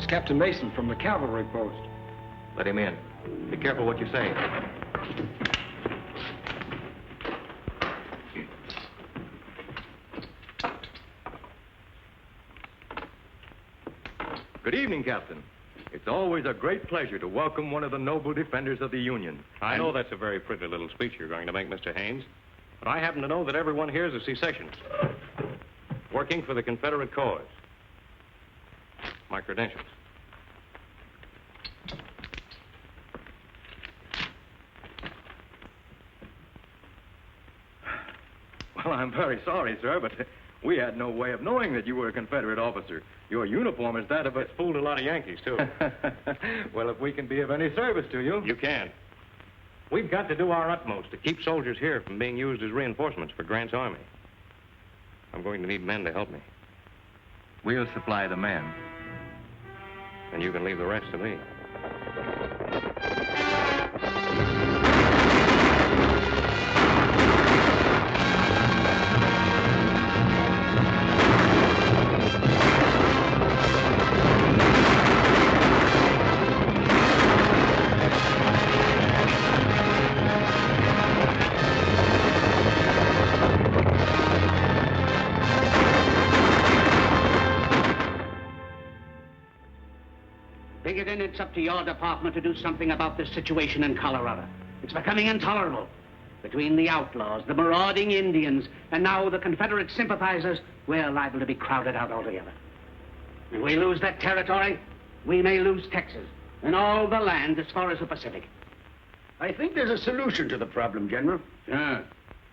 Captain Mason from the cavalry post. Let him in. Be careful what you say. Good evening, Captain. It's always a great pleasure to welcome one of the noble defenders of the Union. I know that's a very pretty little speech you're going to make, Mr. Haynes, but I happen to know that everyone here is a secessionist, working for the Confederate cause. My credentials. Well, I'm very sorry, sir, but we had no way of knowing that you were a Confederate officer. Your uniform is that of a... It's fooled a lot of Yankees, too. Well, if we can be of any service to you... You can. We've got to do our utmost to keep soldiers here from being used as reinforcements for Grant's army. I'm going to need men to help me. We'll supply the men. And you can leave the rest to me. It's up to your department to do something about this situation in Colorado. It's becoming intolerable. Between the outlaws, the marauding Indians, and now the Confederate sympathizers, we're liable to be crowded out altogether. If we lose that territory, we may lose Texas and all the land as far as the Pacific. I think there's a solution to the problem, General. Sure.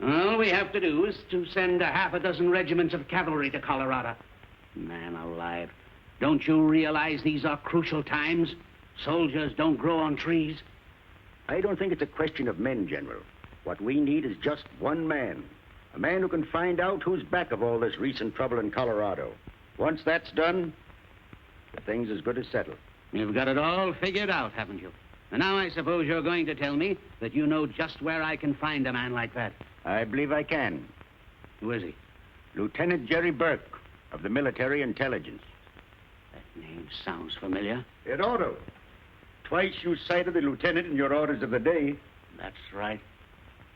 All we have to do is to send a half a dozen regiments of cavalry to Colorado. Man alive. Don't you realize these are crucial times? Soldiers don't grow on trees. I don't think it's a question of men, General. What we need is just one man. A man who can find out who's back of all this recent trouble in Colorado. Once that's done, the thing's as good as settled. You've got it all figured out, haven't you? And now I suppose you're going to tell me that you know just where I can find a man like that. I believe I can. Who is he? Lieutenant Jerry Burke of the Military Intelligence. That name sounds familiar. It ought to. Twice you cited the lieutenant in your orders of the day. That's right.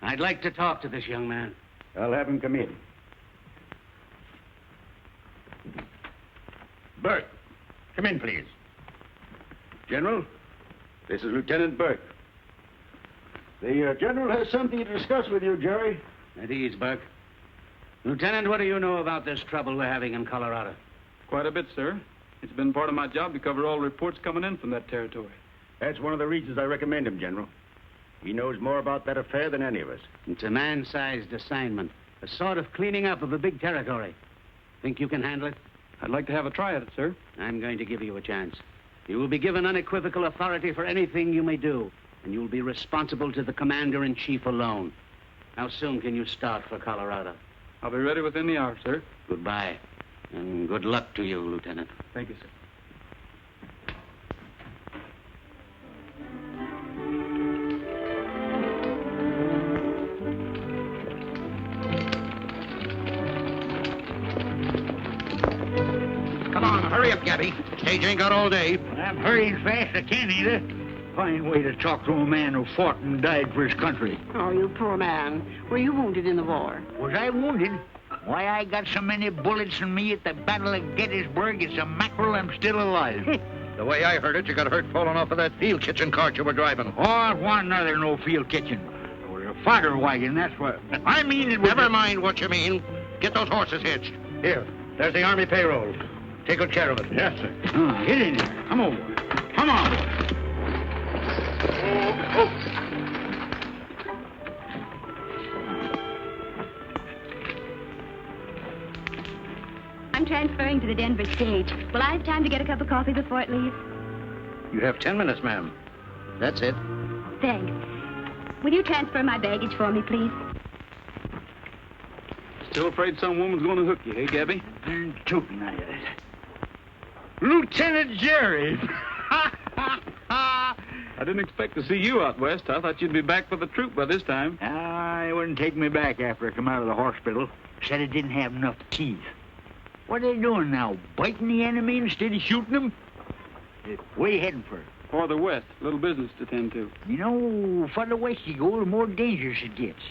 I'd like to talk to this young man. I'll have him come in. Burke, come in, please. General, this is Lieutenant Burke. The General has something to discuss with you, Jerry. At ease, Burke. Lieutenant, what do you know about this trouble we're having in Colorado? Quite a bit, sir. It's been part of my job to cover all reports coming in from that territory. That's one of the reasons I recommend him, General. He knows more about that affair than any of us. It's a man-sized assignment, a sort of cleaning up of a big territory. Think you can handle it? I'd like to have a try at it, sir. I'm going to give you a chance. You will be given unequivocal authority for anything you may do, and you will be responsible to the commander-in-chief alone. How soon can you start for Colorado? I'll be ready within the hour, sir. Goodbye, and good luck to you, Lieutenant. Thank you, sir. Come on, hurry up, Gabby. Stage ain't got all day. I'm hurrying fast I can, either. Fine way to talk to a man who fought and died for his country. Oh, you poor man. Were you wounded in the war? Was I wounded? Why, I got so many bullets in me at the Battle of Gettysburg, it's a mackerel I'm still alive. The way I heard it, you got hurt falling off of that field kitchen cart you were driving. Oh, it wasn't another no field kitchen. It was a fodder wagon, that's what. I mean, it was... Never mind what you mean. Get those horses hitched. Here, there's the Army payroll. Take good care of it. Yes, sir. Get in here. Come over. Come on. I'm transferring to the Denver stage. Will I have time to get a cup of coffee before it leaves? You have 10 minutes, ma'am. That's it. Thanks. Will you transfer my baggage for me, please? Still afraid some woman's going to hook you, eh, Gabby? And tootin' at it. Lieutenant Jerry! I didn't expect to see you out west. I thought you'd be back for the troop by this time. It wouldn't take me back after I come out of the hospital. Said it didn't have enough teeth. What are they doing now? Biting the enemy instead of shooting them? Where you heading for? Farther west. Little business to tend to. You know, farther west you go, the more dangerous it gets.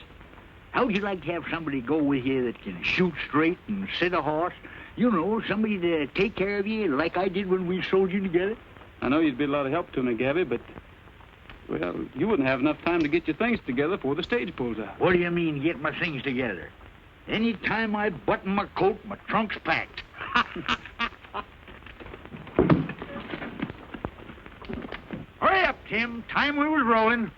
How'd you like to have somebody go with you that can shoot straight and sit a horse? You know, somebody to take care of you like I did when we soldiered together? I know you'd be a lot of help to me, Gabby, but, well, you wouldn't have enough time to get your things together before the stage pulls out. What do you mean, get my things together? Any time I button my coat, my trunk's packed. Hurry up, Tim. Time we was rolling.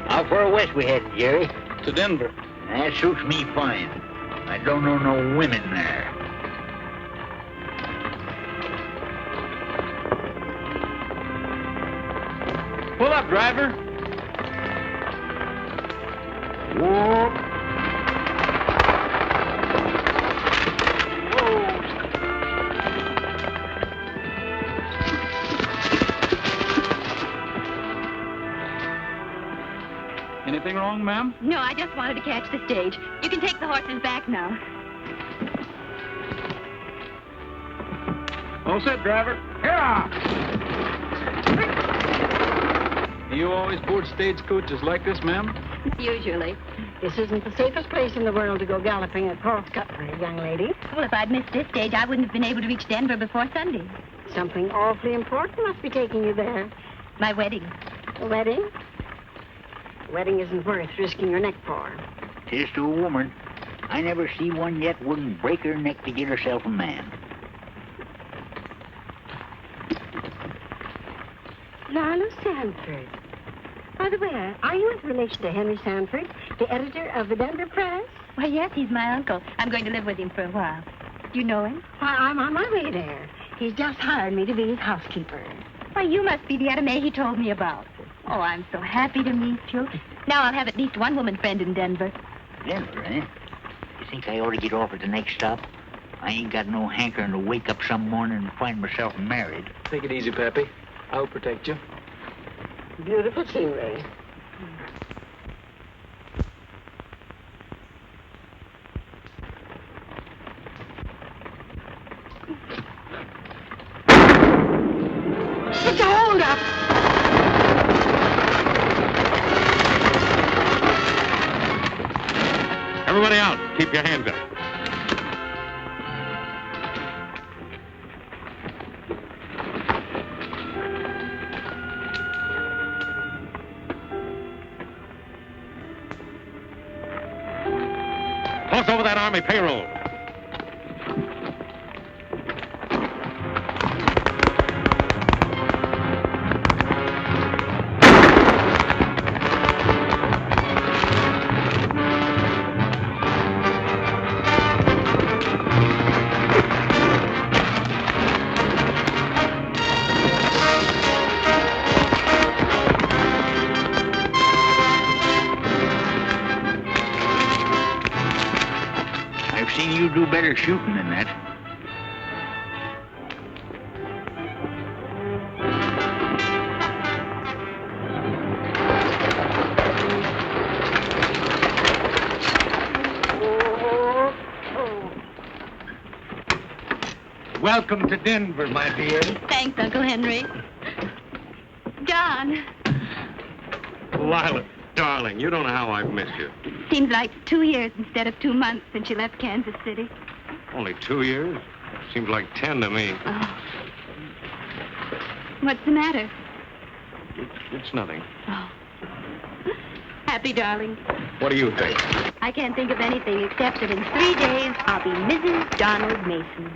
How far west we heading, Jerry? To Denver. That suits me fine. I don't know no women there. Pull up, driver. Whoa. Anything wrong, ma'am? No, I just wanted to catch the stage. You can take the horses back now. All set, driver. You always board stagecoaches like this, ma'am? Usually. This isn't the safest place in the world to go galloping at cross country, young lady. Well, if I'd missed this stage, I wouldn't have been able to reach Denver before Sunday. Something awfully important must be taking you there. My wedding. A wedding? A wedding isn't worth risking your neck for. Tis to a woman. I never see one yet wouldn't break her neck to get herself a man. Lila Sanford. By the way, are you in relation to Henry Sanford, the editor of the Denver Press? Why, yes, he's my uncle. I'm going to live with him for a while. Do you know him? Why, I'm on my way there. He's just hired me to be his housekeeper. Why, you must be the Etta Mae he told me about. Oh, I'm so happy to meet you. Now I'll have at least one woman friend in Denver. Denver, eh? You think I ought to get off at the next stop? I ain't got no hankering to wake up some morning and find myself married. Take it easy, Pappy. I'll protect you. Beautiful scenery. It's a hold-up! Everybody out. Keep your hands up. Toss over that Army payroll. I've seen you do better shooting than that. Welcome to Denver, my dear. Thanks, Uncle Henry. John, Lila, darling, you don't know how I've missed you. seems like 2 years instead of 2 months since you left Kansas City. Only 2 years? Seems like 10 to me. Oh. What's the matter? It's nothing. Oh. Happy, darling. What do you think? I can't think of anything except that in 3 days I'll be Mrs. Donald Mason.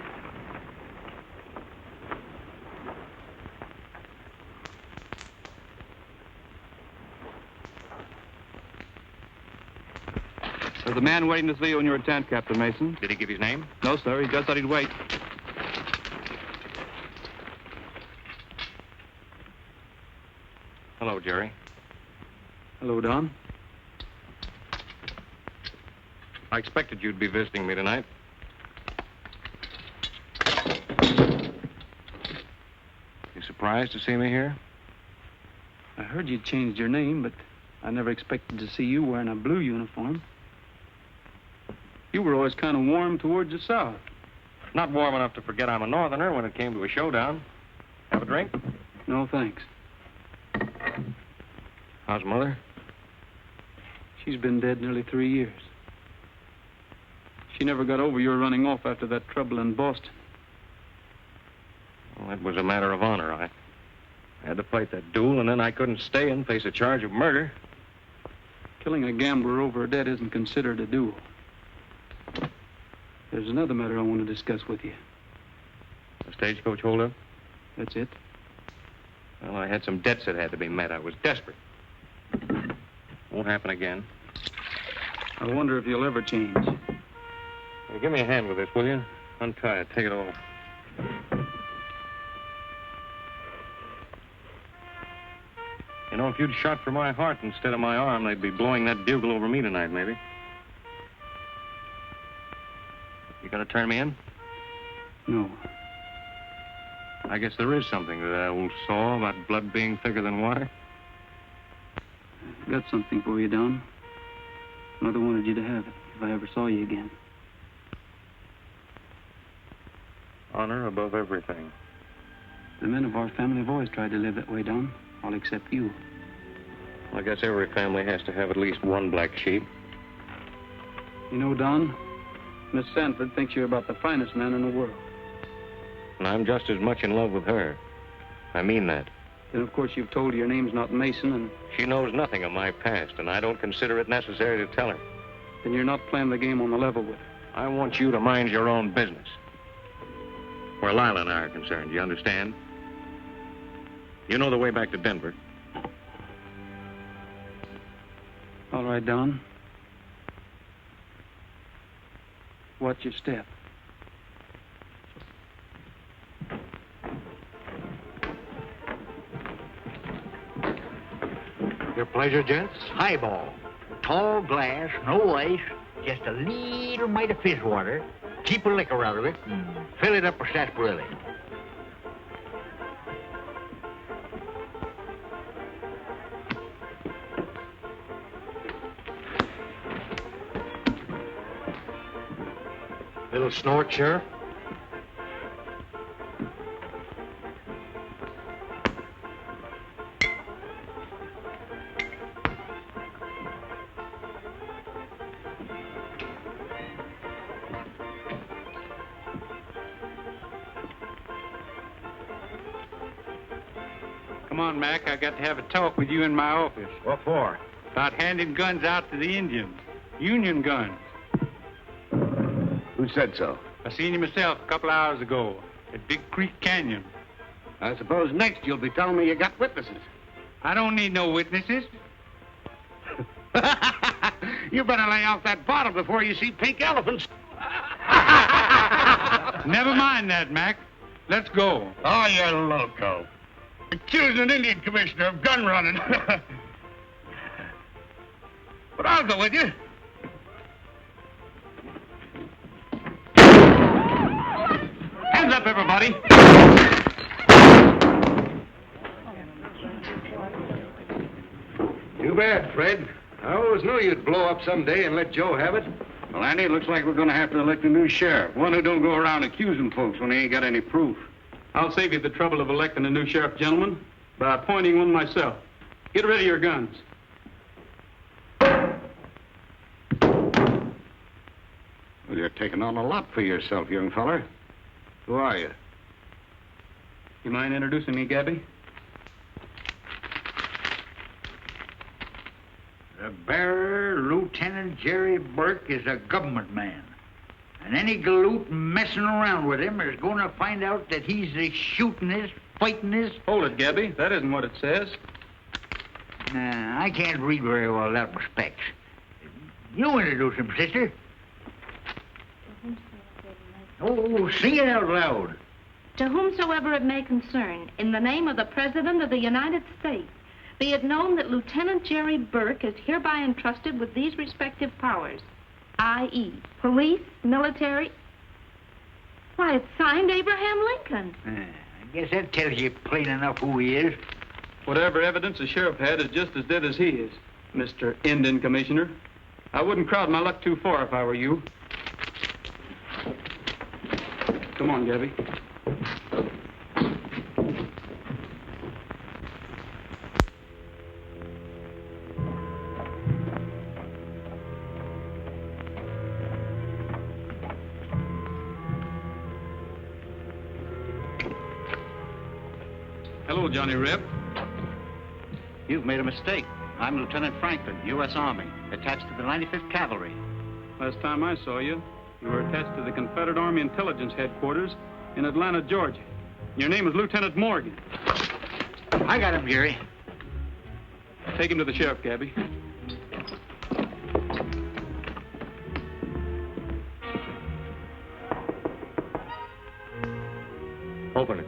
There's a man waiting to see you in your tent, Captain Mason. Did he give his name? No, sir. He just said he'd wait. Hello, Jerry. Hello, Don. I expected you'd be visiting me tonight. surprised to see me here? I heard you'd changed your name, but I never expected to see you wearing a blue uniform. You were always kind of warm towards the South. Not warm enough to forget I'm a Northerner when it came to a showdown. Have a drink? No, thanks. How's Mother? She's been dead nearly 3 years. She never got over your running off after that trouble in Boston. Well, it was a matter of honor. I had to fight that duel, and then I couldn't stay and face a charge of murder. Killing a gambler over a debt isn't considered a duel. There's another matter I want to discuss with you. The stagecoach holdup? That's it? Well, I had some debts that had to be met. I was desperate. Won't happen again. I wonder if you'll ever change. Well, give me a hand with this, will you? Untie it. Take it off. You know, if you'd shot for my heart instead of my arm, they'd be blowing that bugle over me tonight, maybe. You gonna turn me in? No. I guess there is something to that old saw about blood being thicker than water. Got something for you, Don. Mother wanted you to have it if I ever saw you again. Honor above everything. The men of our family have always tried to live that way, Don. All except you. I guess every family has to have at least one black sheep. You know, Don, Miss Sanford thinks you're about the finest man in the world. And I'm just as much in love with her. I mean that. Then, of course, you've told her your name's not Mason, and... She knows nothing of my past, and I don't consider it necessary to tell her. Then you're not playing the game on the level with her. I want you to mind your own business. Where Lila and I are concerned, you understand? You know the way back to Denver. All right, Don. Watch your step. Your pleasure, gents. Highball. Tall glass, no ice, just a little mite of fizz water. Keep a liquor out of it and fill it up with sarsaparilla. Little snort, Sheriff? Come on, Mac. I got to have a talk with you in my office. What for? About handing guns out to the Indians. Union guns. Who said so? I seen you myself a couple hours ago at Big Creek Canyon. I suppose next you'll be telling me you got witnesses. I don't need no witnesses. You better lay off that bottle before you see pink elephants. Never mind that, Mac. Let's go. Oh, you're loco. Accusing an Indian commissioner of gun running. But I'll go with you. Hands up, everybody. Too bad, Fred. I always knew you'd blow up someday and let Joe have it. Well, Andy, it looks like we're going to have to elect a new sheriff. One who don't go around accusing folks when they ain't got any proof. I'll save you the trouble of electing a new sheriff, gentlemen, by appointing one myself. Get rid of your guns. Well, you're taking on a lot for yourself, young feller. Who are you? You mind introducing me, Gabby? The bearer, Lieutenant Jerry Burke, is a government man. And any galoot messing around with him is going to find out that he's the shootingest, fightingest... Hold it, Gabby. That isn't what it says. Nah, I can't read very well that respects. You introduce him, sister. Oh, sing it out loud. To whomsoever it may concern, in the name of the President of the United States, be it known that Lieutenant Jerry Burke is hereby entrusted with these respective powers, i.e., police, military... Why, it's signed Abraham Lincoln. Guess that tells you plain enough who he is. Whatever evidence the sheriff had is just as dead as he is, Mr. Indian Commissioner. I wouldn't crowd my luck too far if I were you. Come on, Gabby. Hello, Johnny Reb. You've made a mistake. I'm Lieutenant Franklin, U.S. Army, attached to the 95th Cavalry. Last time I saw you, you were attached to the Confederate Army Intelligence Headquarters in Atlanta, Georgia. Your name is Lieutenant Morgan. I got him, Jerry. Take him to the sheriff, Gabby. Open it.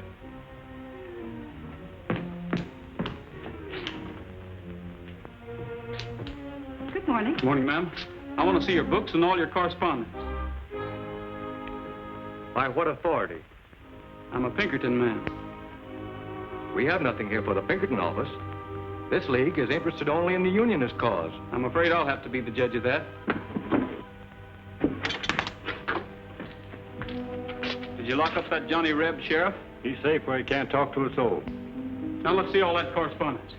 Good morning. Good morning, ma'am. I want to see your books and all your correspondence. By what authority? I'm a Pinkerton man. We have nothing here for the Pinkerton office. This league is interested only in the Unionist cause. I'm afraid I'll have to be the judge of that. Did you lock up that Johnny Reb, Sheriff? He's safe where he can't talk to a soul. Now let's see all that correspondence.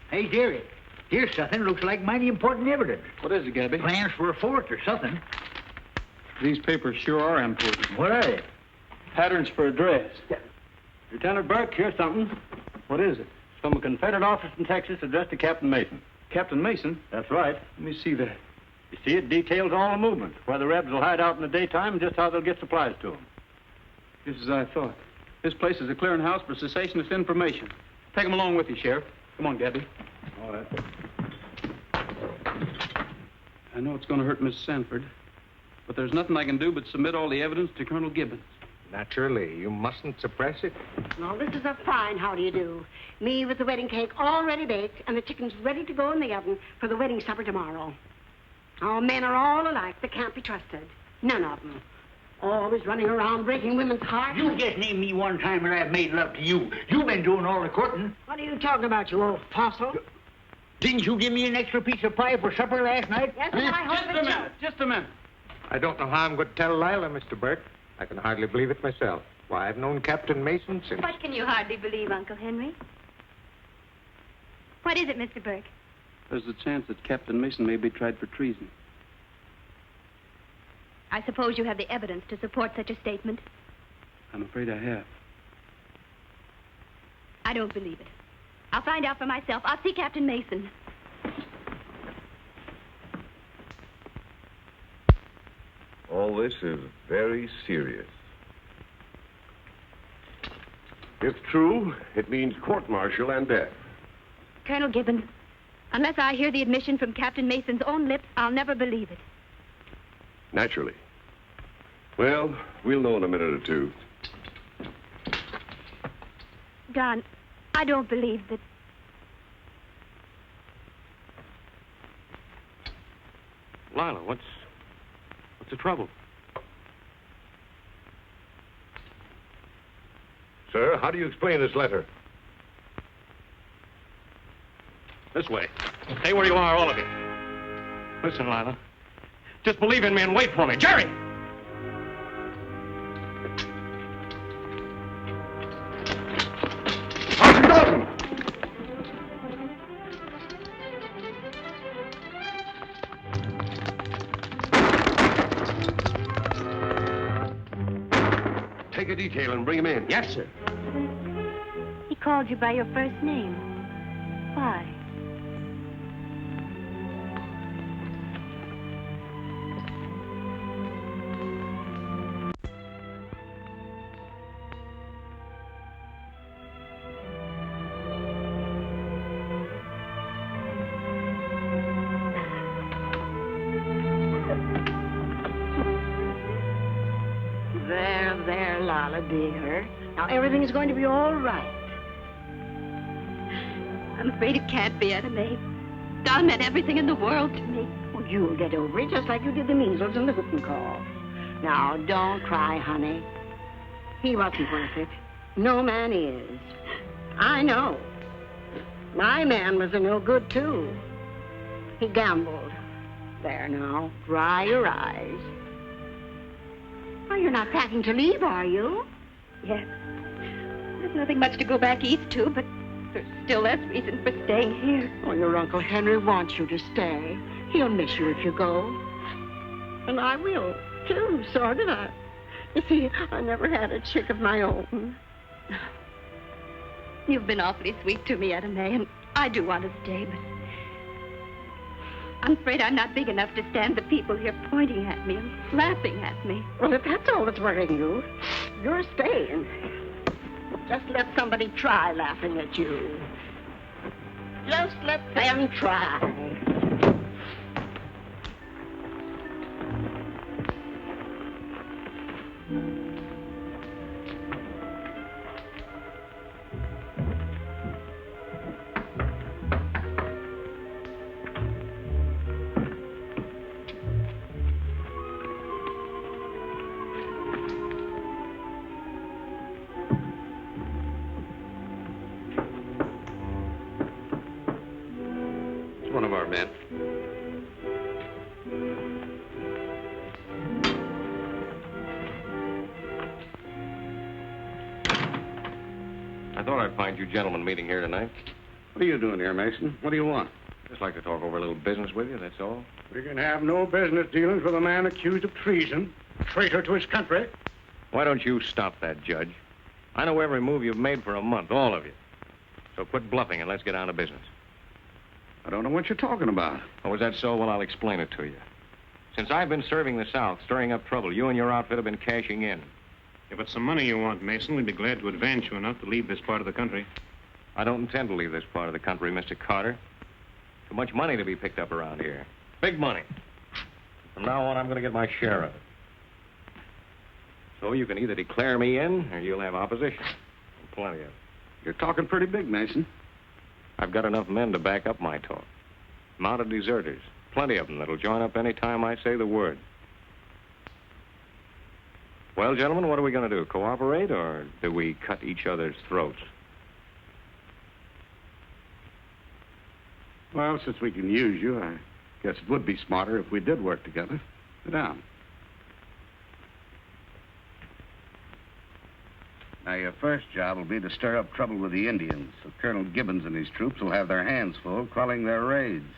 Hey, Jerry, here's something looks like mighty important evidence. What is it, Gabby? Plans for a fort or something. These papers sure are important. What are they? Patterns for a dress. Lieutenant Burke, here's something. What is it? It's from a Confederate officer in Texas addressed to Captain Mason. Captain Mason? That's right. Let me see that. You see, it details all the movements, where the Rebs will hide out in the daytime and just how they'll get supplies to them. Just as I thought. This place is a clearinghouse for secessionist information. Take them along with you, Sheriff. Come on, Gabby. All right. I know it's going to hurt Miss Sanford, but there's nothing I can do but submit all the evidence to Colonel Gibbons. Naturally, you mustn't suppress it. No, this is a fine how do you do. Me with the wedding cake already baked and the chickens ready to go in the oven for the wedding supper tomorrow. Our men are all alike. They can't be trusted. None of them. Always running around breaking women's hearts. You just named me one time when I've made love to you. You've been doing all the courting. What are you talking about, you old fossil? Didn't you give me an extra piece of pie for supper last night? Yes, and I hope Just a minute. Just a minute. I don't know how I'm going to tell Lila, Mr. Burke. I can hardly believe it myself. Why, I've known Captain Mason since... What can you hardly believe, Uncle Henry? What is it, Mr. Burke? There's a chance that Captain Mason may be tried for treason. I suppose you have the evidence to support such a statement. I'm afraid I have. I don't believe it. I'll find out for myself. I'll see Captain Mason. All this is very serious. If true, it means court-martial and death. Colonel Gibbons, unless I hear the admission from Captain Mason's own lips, I'll never believe it. Naturally. Well, we'll know in a minute or two. Don, I don't believe that... Lila, what's the trouble? Sir, how do you explain this letter? This way. Stay where you are, all of you. Listen, Lila. Just believe in me and wait for me. Jerry! Take a detail and bring him in. Yes, sir. He called you by your first name. Why? There, Lala, dear. Now, everything is going to be all right. I'm afraid it can't be, Etta May. Don meant everything in the world to me. Well, you'll get over it just like you did the measles and the whooping cough. Now, don't cry, honey. He wasn't worth it. No man is. I know. My man was a no good, too. He gambled. There now, dry your eyes. Oh, you're not packing to leave, are you? Yes. There's nothing much to go back east to, but there's still less reason for staying here. Oh, your Uncle Henry wants you to stay. He'll miss you if you go. And I will, too, sort of. You see, I never had a chick of my own. You've been awfully sweet to me, Etta May, and I do want to stay, but I'm afraid I'm not big enough to stand the people here pointing at me and laughing at me. Well, if that's all that's worrying you, you're staying. Just let somebody try laughing at you. Just let them try. One of our men. I thought I'd find you gentlemen meeting here tonight. What are you doing here, Mason? What do you want? Just like to talk over a little business with you, that's all. We can have no business dealings with a man accused of treason, traitor to his country. Why don't you stop that, Judge? I know every move you've made for a month, all of you. So quit bluffing and let's get down to business. I don't know what you're talking about. Oh, is that so? Well, I'll explain it to you. Since I've been serving the South, stirring up trouble, you and your outfit have been cashing in. If it's some money you want, Mason, we'd be glad to advance you enough to leave this part of the country. I don't intend to leave this part of the country, Mr. Carter. Too much money to be picked up around here. Big money. From now on, I'm going to get my share of it. So you can either declare me in, or you'll have opposition. Plenty of it. You're talking pretty big, Mason. I've got enough men to back up my talk. Mounted deserters. Plenty of them that'll join up any time I say the word. Well, gentlemen, what are we going to do? Cooperate, or do we cut each other's throats? Well, since we can use you, I guess it would be smarter if we did work together. Sit down. Now, your first job will be to stir up trouble with the Indians, so Colonel Gibbons and his troops will have their hands full quelling their raids.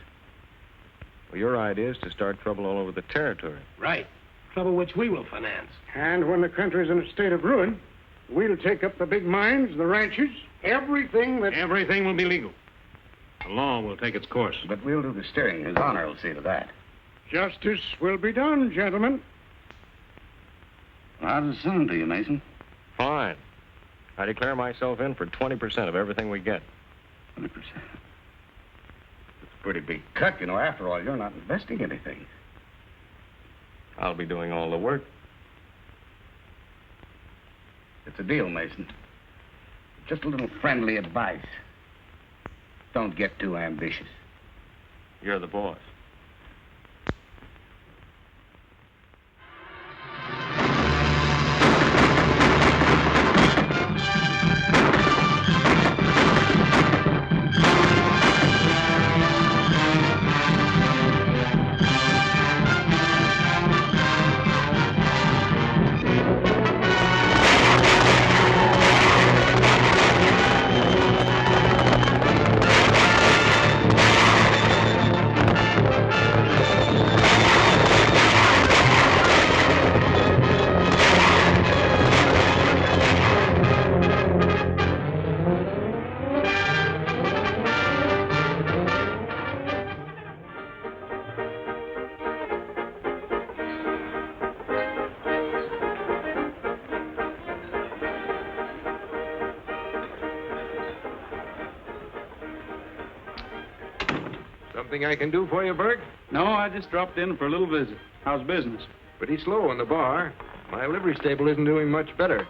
Well, your idea is to start trouble all over the territory. Right. Trouble which we will finance. And when the country's in a state of ruin, we'll take up the big mines, the ranches, everything that... Everything will be legal. The law will take its course. But we'll do the steering. His Honor will see to that. Justice will be done, gentlemen. Well, how does it sound to you, Mason? Fine. I declare myself in for 20% of everything we get. 20%. It's a pretty big cut. You know, after all, you're not investing anything. I'll be doing all the work. It's a deal, Mason. Just a little friendly advice. Don't get too ambitious. You're the boss. Something I can do for you, Burke? No, I just dropped in for a little visit. How's business? Pretty slow on the bar. My livery stable isn't doing much better.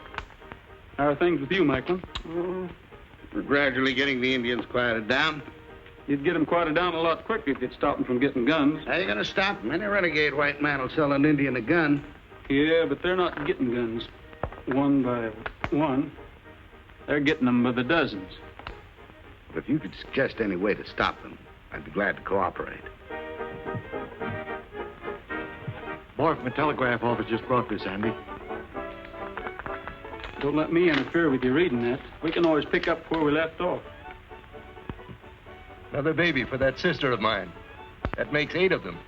How are things with you, Michael? We're gradually getting the Indians quieted down. You'd get them quieted down a lot quicker if you'd stop them from getting guns. How you going to stop them? Any renegade white man will sell an Indian a gun. Yeah, but they're not getting guns one by one. They're getting them by the dozens. But if you could suggest any way to stop them, I'd be glad to cooperate. Boy from the telegraph office just brought this, Andy. Don't let me interfere with you reading that. We can always pick up where we left off. Another baby for that sister of mine. That makes 8 of them.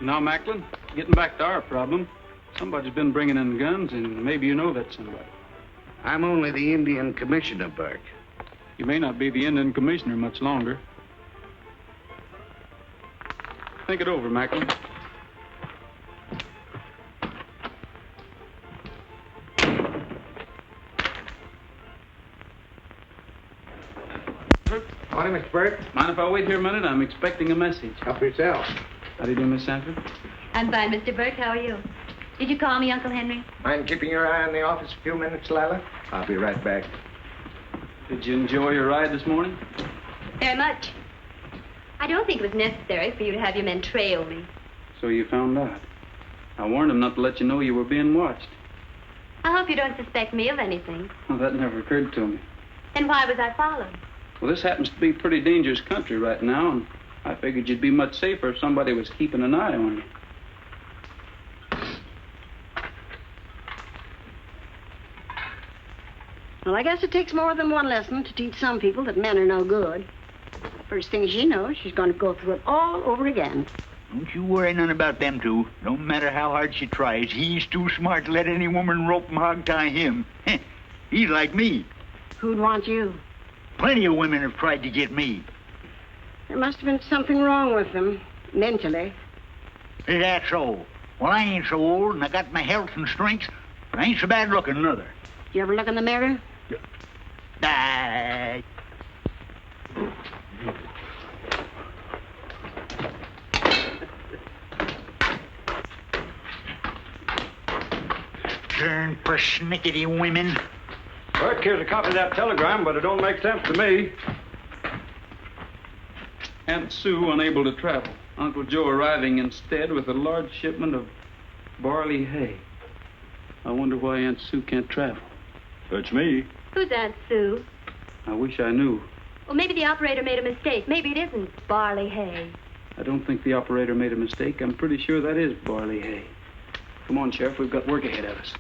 Now, Macklin, getting back to our problem, somebody's been bringing in guns, and maybe you know that somebody. I'm only the Indian commissioner, Burke. You may not be the Indian commissioner much longer. Think it over, Macklin. Morning, Mr. Burke. Mind if I wait here a minute? I'm expecting a message. Help yourself. How do you do, Miss Sanford? I'm fine, Mr. Burke. How are you? Did you call me, Uncle Henry? Mind keeping your eye on the office a few minutes, Lila? I'll be right back. Did you enjoy your ride this morning? Very much. I don't think it was necessary for you to have your men trail me. So you found out. I warned them not to let you know you were being watched. I hope you don't suspect me of anything. Well, that never occurred to me. Then why was I followed? Well, this happens to be pretty dangerous country right now, and I figured you'd be much safer if somebody was keeping an eye on you. Well, I guess it takes more than one lesson to teach some people that men are no good. First thing she knows, she's going to go through it all over again. Don't you worry none about them two. No matter how hard she tries, he's too smart to let any woman rope and hog-tie him. He's like me. Who'd want you? Plenty of women have tried to get me. There must have been something wrong with them, mentally. Is that so? Well, I ain't so old, and I got my health and strength, but I ain't so bad looking, neither. You ever look in the mirror? Darn persnickety women. Burke, here's a copy of that telegram, but it don't make sense to me. Aunt Sue unable to travel. Uncle Joe arriving instead with a large shipment of barley hay. I wonder why Aunt Sue can't travel. That's me. Who's Aunt Sue? I wish I knew. Well, maybe the operator made a mistake. Maybe it isn't barley hay. I don't think the operator made a mistake. I'm pretty sure that is barley hay. Come on, Sheriff. We've got work ahead of us.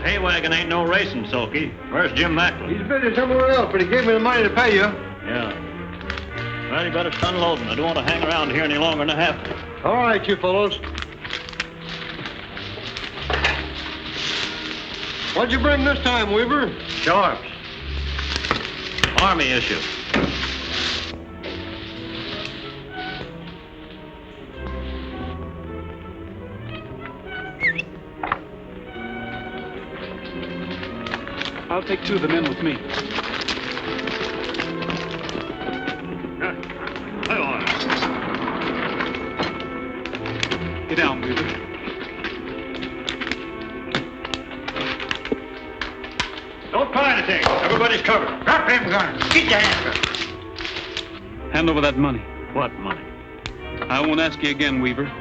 Hay wagon ain't no racing, Sulky. Where's Jim Macklin? He's busy somewhere else, but he gave me the money to pay you. Yeah. Well, you better start unloading. I don't want to hang around here any longer than I have to. All right, you fellows. What'd you bring this time, Weaver? Sharps. Army issue. I'll take 2 of the men with me. Get down, Weaver. Don't try anything. Everybody's covered. Drop them guns. Get your hands up. Hand over that money. What money? I won't ask you again, Weaver.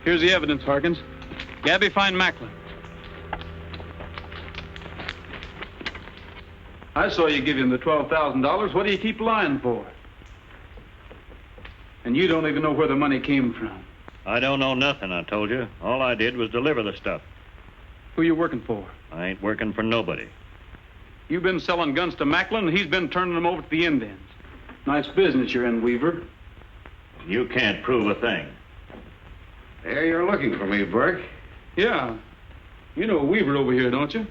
Here's the evidence, Harkins. Gabby, find Macklin. I saw you give him the $12,000. What do you keep lying for? And you don't even know where the money came from. I don't know nothing, I told you. All I did was deliver the stuff. Who you working for? I ain't working for nobody. You've been selling guns to Macklin, and he's been turning them over to the Indians. Nice business you're in, Weaver. You can't prove a thing. There you're looking for me, Burke. Yeah. You know Weaver over here, don't you?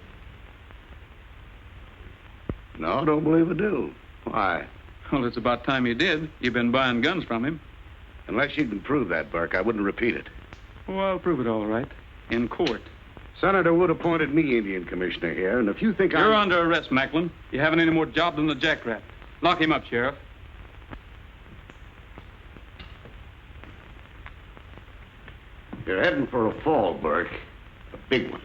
No, don't believe I do. Why? Well, it's about time you did. You've been buying guns from him. Unless you can prove that, Burke, I wouldn't repeat it. Oh, I'll prove it all right. In court. Senator Wood appointed me Indian commissioner here, and if you think You're under arrest, Macklin. You haven't any more job than the jackrabbit. Lock him up, Sheriff. You're heading for a fall, Burke. A big one.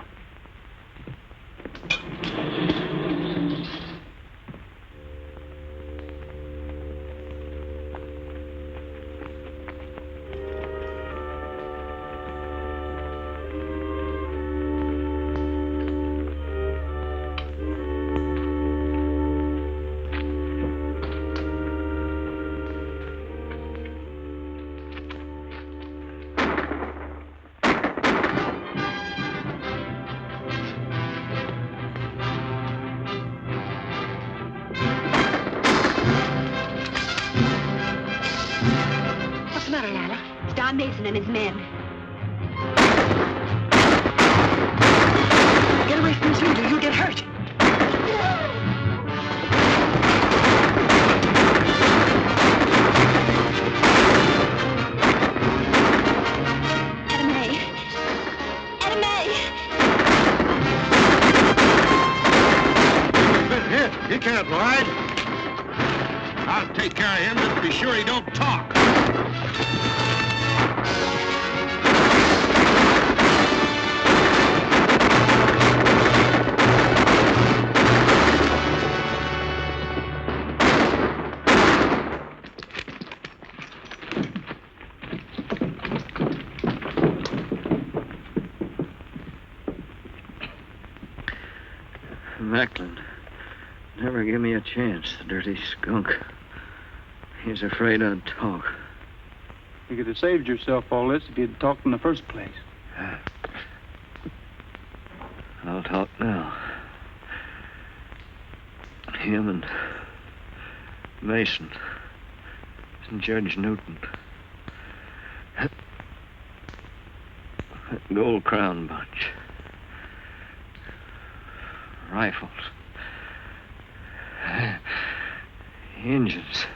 Mason and his men. Get away from this window. You'll get hurt. He can't ride. I'll take care of him. Just be sure he don't talk. Macklin never give me a chance, the dirty skunk. He's afraid I'd talk. You could have saved yourself all this if you'd talked in the first place. I'll talk now. Him and Mason and Judge Newton. That Gold Crown bunch. Rifles. Engines.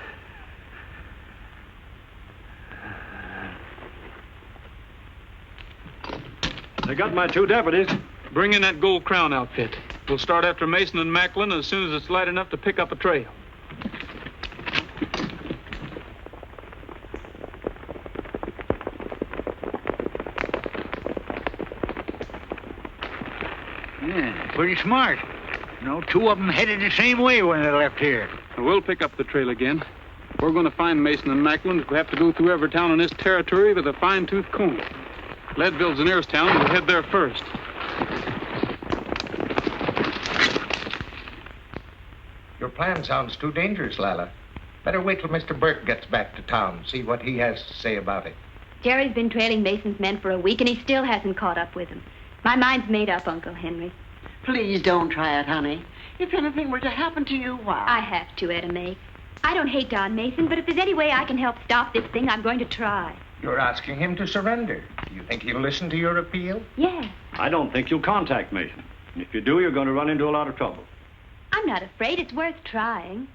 They got my 2 deputies. Bring in that Gold Crown outfit. We'll start after Mason and Macklin as soon as it's light enough to pick up a trail. Yeah, pretty smart. You know, 2 of them headed the same way when they left here. We'll pick up the trail again. We're going to find Mason and Macklin if we have to go through every town in this territory with a fine-tooth comb. Leadville's the nearest town. We'll head there first. Your plan sounds too dangerous, Lila. Better wait till Mr. Burke gets back to town, see what he has to say about it. Jerry's been trailing Mason's men for a week, and he still hasn't caught up with them. My mind's made up, Uncle Henry. Please don't try it, honey. If anything were to happen to you, why? I have to, Etta May. I don't hate Don Mason, but if there's any way I can help stop this thing, I'm going to try. You're asking him to surrender. Do you think he'll listen to your appeal? Yes. I don't think you'll contact Mason. And if you do, you're going to run into a lot of trouble. I'm not afraid. It's worth trying.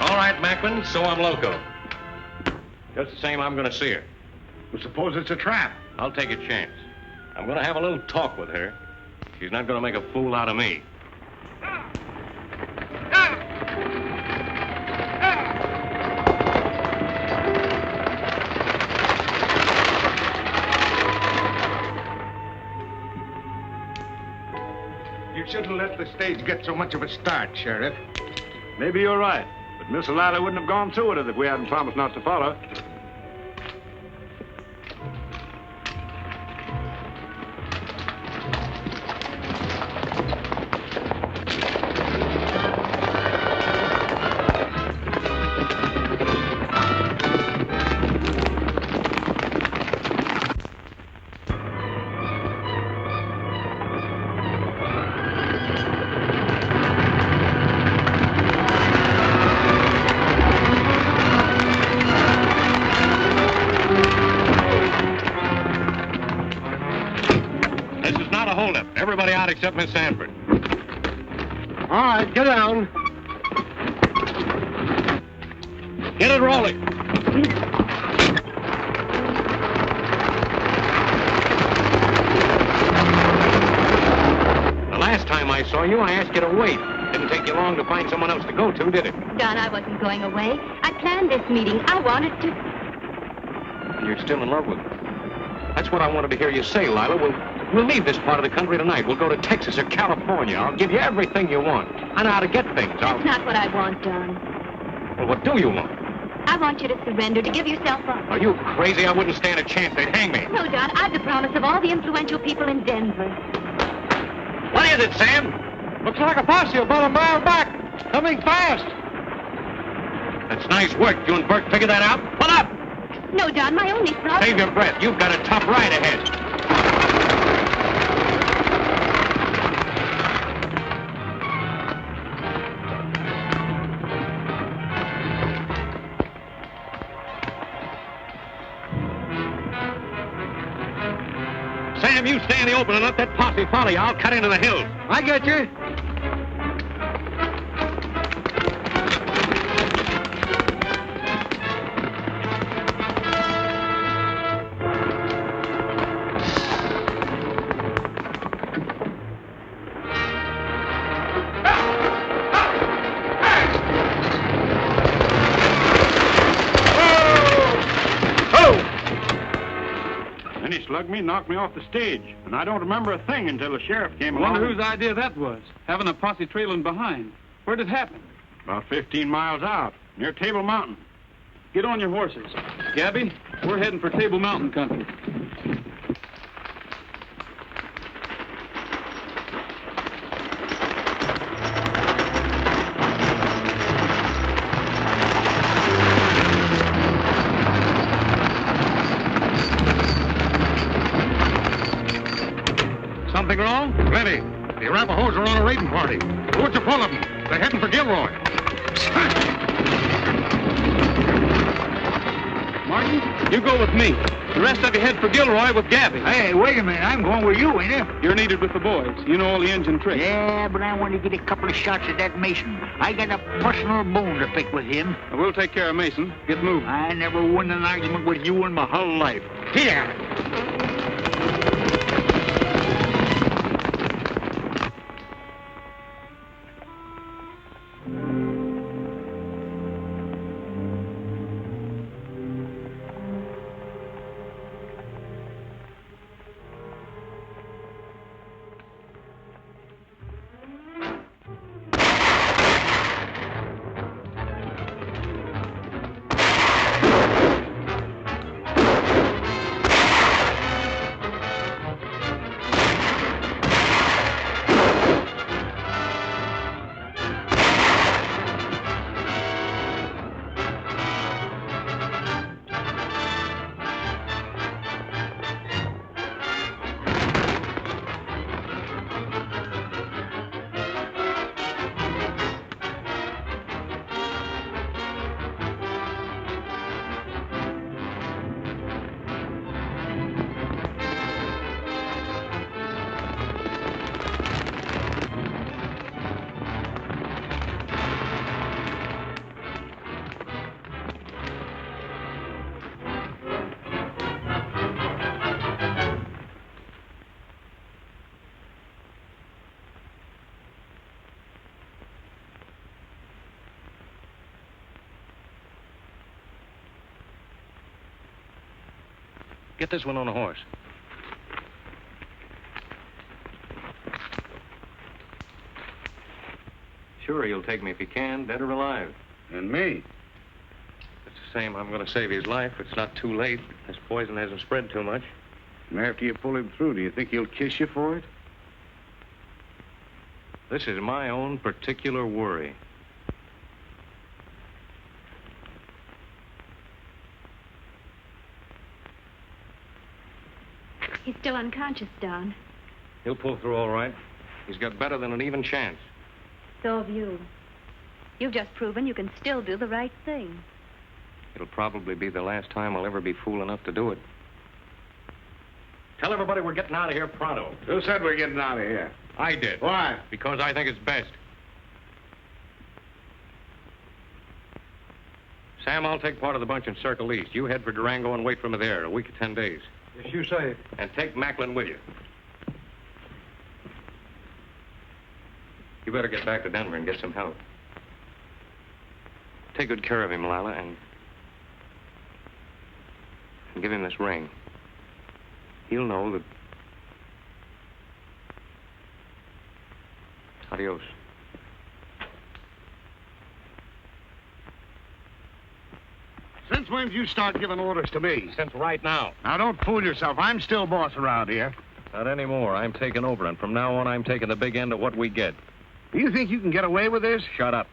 All right, Macklin, so I'm loco. Just the same, I'm going to see her. Well, suppose it's a trap. I'll take a chance. I'm going to have a little talk with her. She's not going to make a fool out of me. You shouldn't let the stage get so much of a start, Sheriff. Maybe you're right. But Miss Lila wouldn't have gone through with it if we hadn't promised not to follow. Everybody out except Miss Sanford. All right, get down. Get it rolling. The last time I saw you, I asked you to wait. Didn't take you long to find someone else to go to, did it? Don, I wasn't going away. I planned this meeting. I wanted to... You're still in love with me. That's what I wanted to hear you say, Lila. We'll leave this part of the country tonight. We'll go to Texas or California. I'll give you everything you want. I know how to get things. That's not what I want, Don. Well, what do you want? I want you to surrender, to give yourself up. Are you crazy? I wouldn't stand a chance. They'd hang me. No, Don, I've the promise of all the influential people in Denver. What is it, Sam? Looks like a posse about a mile back. Coming fast. That's nice work. You and Burke figured that out? Pull up! No, Don, my only problem... Save your breath. You've got a tough ride ahead. Sam, you stay in the open and let that posse follow you. I'll cut into the hills. I get you. Then he slugged me, knocked me off the stage. And I don't remember a thing until the sheriff came along. Wonder whose idea that was, having a posse trailing behind. Where'd it happen? About 15 miles out, near Table Mountain. Get on your horses. Gabby, we're heading for Table Mountain country. Something wrong? Plenty. The Arapahoes are on a raiding party. What's the full of them? They're heading for Gilroy. Martin, you go with me. The rest of you head for Gilroy with Gabby. Hey, wait a minute. I'm going with you, ain't I? You're needed with the boys. You know all the engine tricks. Yeah, but I want to get a couple of shots at that Mason. I got a personal bone to pick with him. We'll take care of Mason. Get moving. I never won an argument with you in my whole life. Here. Get this one on a horse. Sure, he'll take me if he can, dead or alive. And me? It's the same. I'm going to save his life. It's not too late. This poison hasn't spread too much. And after you pull him through, do you think he'll kiss you for it? This is my own particular worry. He's still unconscious, Don. He'll pull through all right. He's got better than an even chance. So have you. You've just proven you can still do the right thing. It'll probably be the last time I'll ever be fool enough to do it. Tell everybody we're getting out of here pronto. Who said we're getting out of here? I did. Why? Because I think it's best. Sam, I'll take part of the bunch and circle east. You head for Durango and wait for me there a week or 10 days. Yes, you say. And take Macklin with you. You better get back to Denver and get some help. Take good care of him, Lila, and give him this ring. He'll know that... Adios. Since when did you start giving orders to me? Since right now. Now, don't fool yourself. I'm still boss around here. Not anymore. I'm taking over, and from now on, I'm taking the big end of what we get. Do you think you can get away with this? Shut up.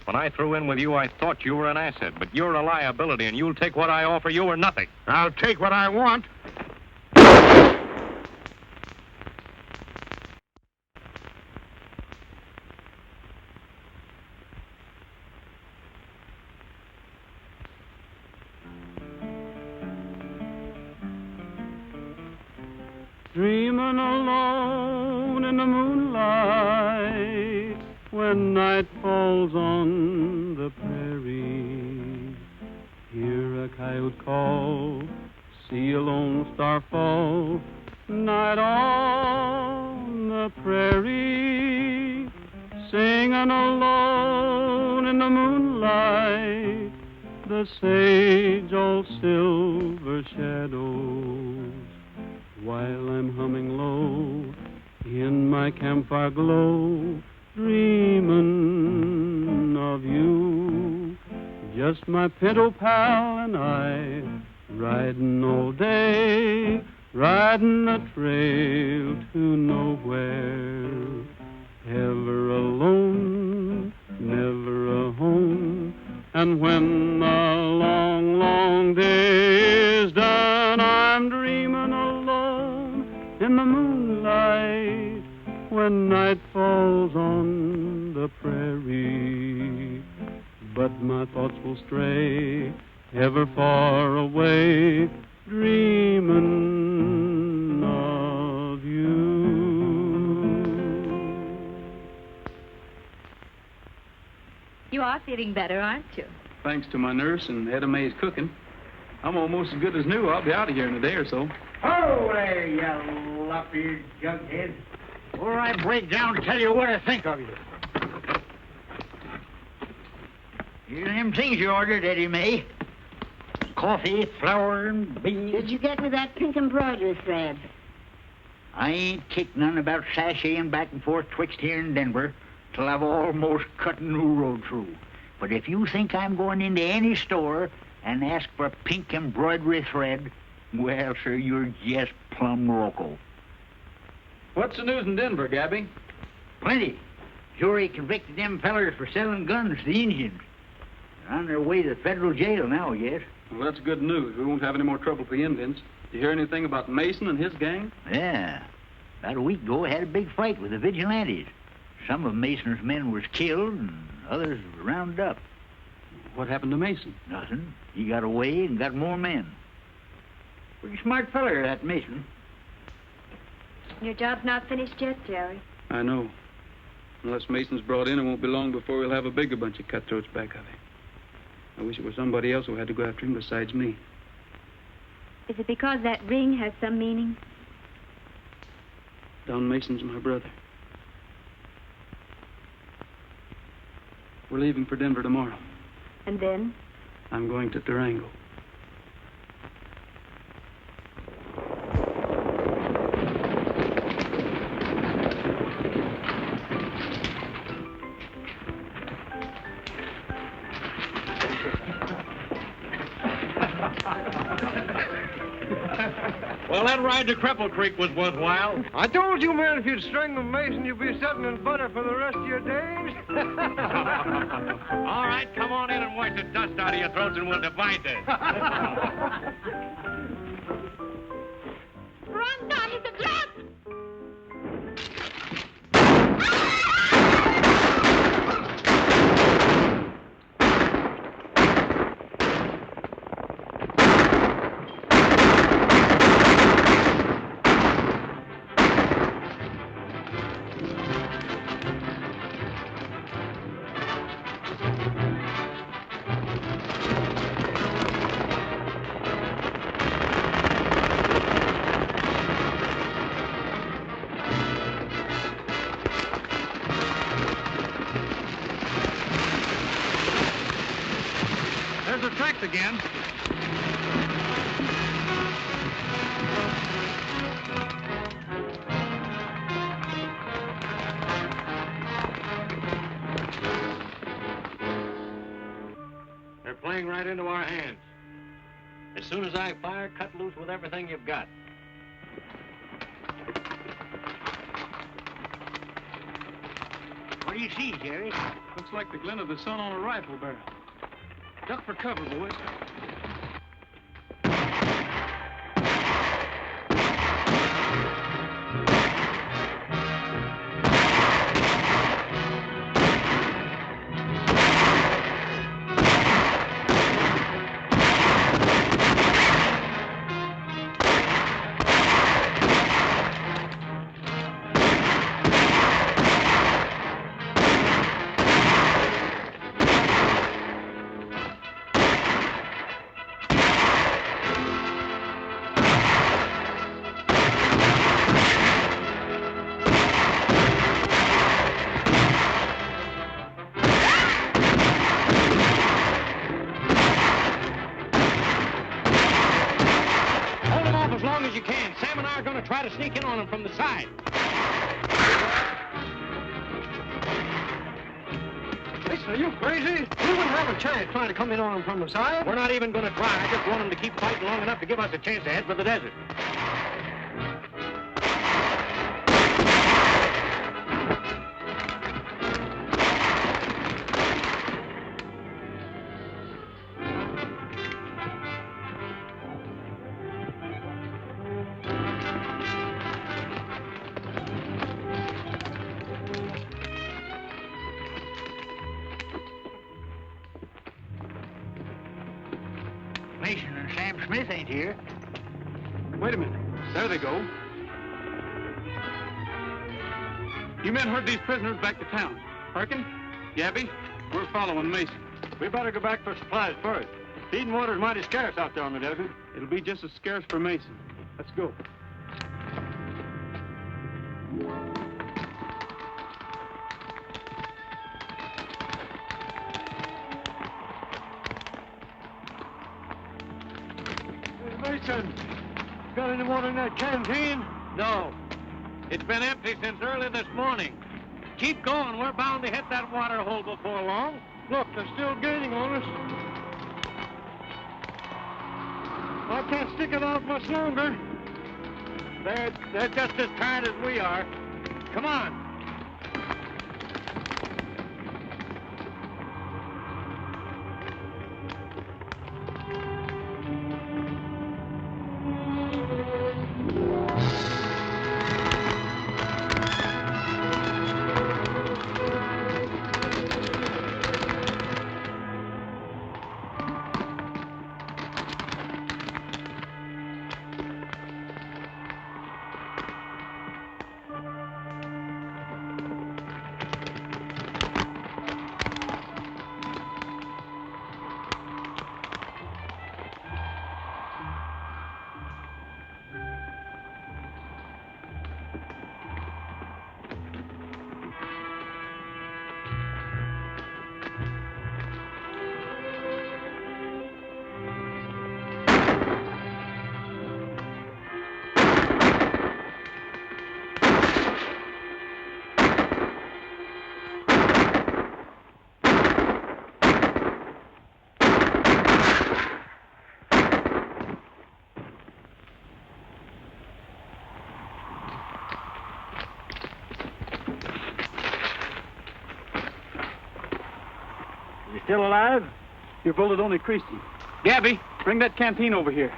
When I threw in with you, I thought you were an asset, but you're a liability, and you'll take what I offer you or nothing. I'll take what I want. Dreaming alone in the moonlight when night falls on the prairie. Hear a coyote call, see a lone star fall, night on the prairie. Singing alone in the moonlight, the sage all silver shadows. While I'm humming low in my campfire glow, dreaming of you. Just my pinto pal and I, riding all day, riding a trail to nowhere. Ever alone, never a home, and when the long, long day is done, I'm dreaming alone in the moonlight when night falls on the prairie. But my thoughts will stray ever far away, dreaming of you. You are feeling better, aren't you? Thanks to my nurse and Etta Mae's cooking. I'm almost as good as new. I'll be out of here in a day or so. Oh, there, you lop-eared jughead. Before I break down to tell you what I think of you. Here's them things you ordered, Eddie Mae. Coffee, flour, and beans. Did you get me that pink embroidery thread? I ain't kicked none about sashaying back and forth twixt here and Denver till I've almost cut a new road through. But if you think I'm going into any store and ask for pink embroidery thread, well, sir, you're just plumb loco. What's the news in Denver, Gabby? Plenty. Jury convicted them fellers for selling guns to the Indians. They're on their way to the federal jail now, I guess. Well, that's good news. We won't have any more trouble with the Indians. Did you hear anything about Mason and his gang? Yeah. About a week ago, I had a big fight with the vigilantes. Some of Mason's men was killed, and others were rounded up. What happened to Mason? Nothing. He got away and got more men. Pretty smart feller, that Mason. Your job's not finished yet, Jerry. I know. Unless Mason's brought in, it won't be long before we'll have a bigger bunch of cutthroats back of him. I wish it was somebody else who had to go after him besides me. Is it because that ring has some meaning? Don Mason's my brother. We're leaving for Denver tomorrow. And then? I'm going to Durango. Well, that ride to Cripple Creek was worthwhile. I told you, man, if you'd string the Mason, you'd be sitting in butter for the rest of your days. All right, come on in and wash the dust out of your throats and we'll divide this. Run, Don, it's a trap! There's the tracks again. They're playing right into our hands. As soon as I fire, cut loose with everything you've got. What do you see, Jerry? Looks like the glint of the sun on a rifle barrel. Duck for cover, boys. Sneak in on him from the side. Listen, are you crazy? We wouldn't have a chance trying to come in on him from the side. We're not even going to try. I just want him to keep fighting long enough to give us a chance to head for the desert. Mason and Sam Smith ain't here. Wait a minute. There they go. You men herd these prisoners back to town. Perkin, Gabby, we're following Mason. We better go back for supplies first. Feed and water's mighty scarce out there on the desert. It'll be just as scarce for Mason. Let's go. Mason, got any water in that canteen? No. It's been empty since early this morning. Keep going. We're bound to hit that water hole before long. Look, they're still gaining on us. I can't stick it out much longer. They're just as tired as we are. Come on. Still alive? Your bullet only creased him. Gabby, bring that canteen over here.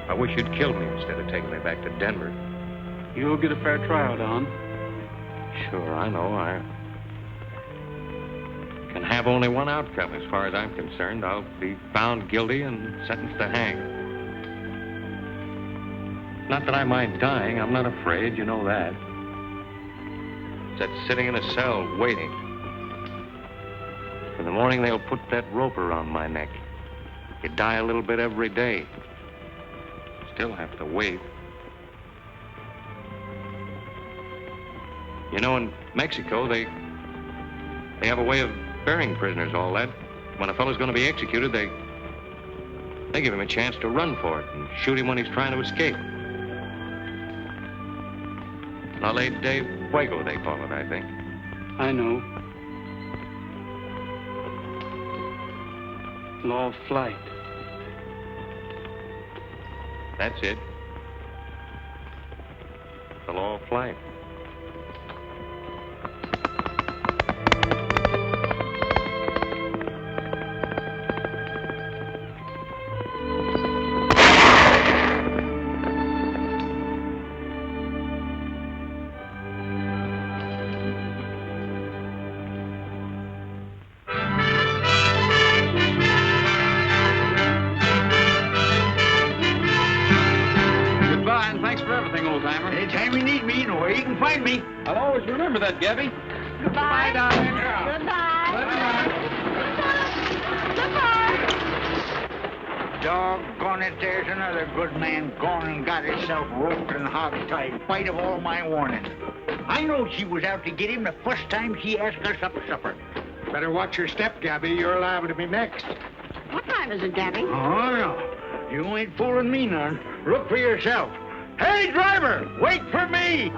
I wish you'd killed me instead of taking me back to Denver. You'll get a fair trial, Don. Sure, I know. I can have only one outcome as far as I'm concerned. I'll be found guilty and sentenced to hang. Not that I mind dying. I'm not afraid. You know that. It's that sitting in a cell waiting. For the morning they'll put that rope around my neck. You die a little bit every day. still have to wait. You know, in Mexico, they have a way of burying prisoners, all that. When a fellow's going to be executed, they give him a chance to run for it and shoot him when he's trying to escape. La Ley de Fuego, they call it, I think. I know. Law of flight. That's it. The law of flight. Anytime you need me, you know where you can find me. I'll always remember that, Gabby. Goodbye, darling. Goodbye. Doggone it, there's another good man gone and got himself roped and hog-tied, in spite of all my warning. I know she was out to get him the first time she asked us up for supper. Better watch your step, Gabby. You're liable to be next. What time is it, Gabby? Oh, no. You ain't fooling me none. Look for yourself. Hey, driver, wait for me!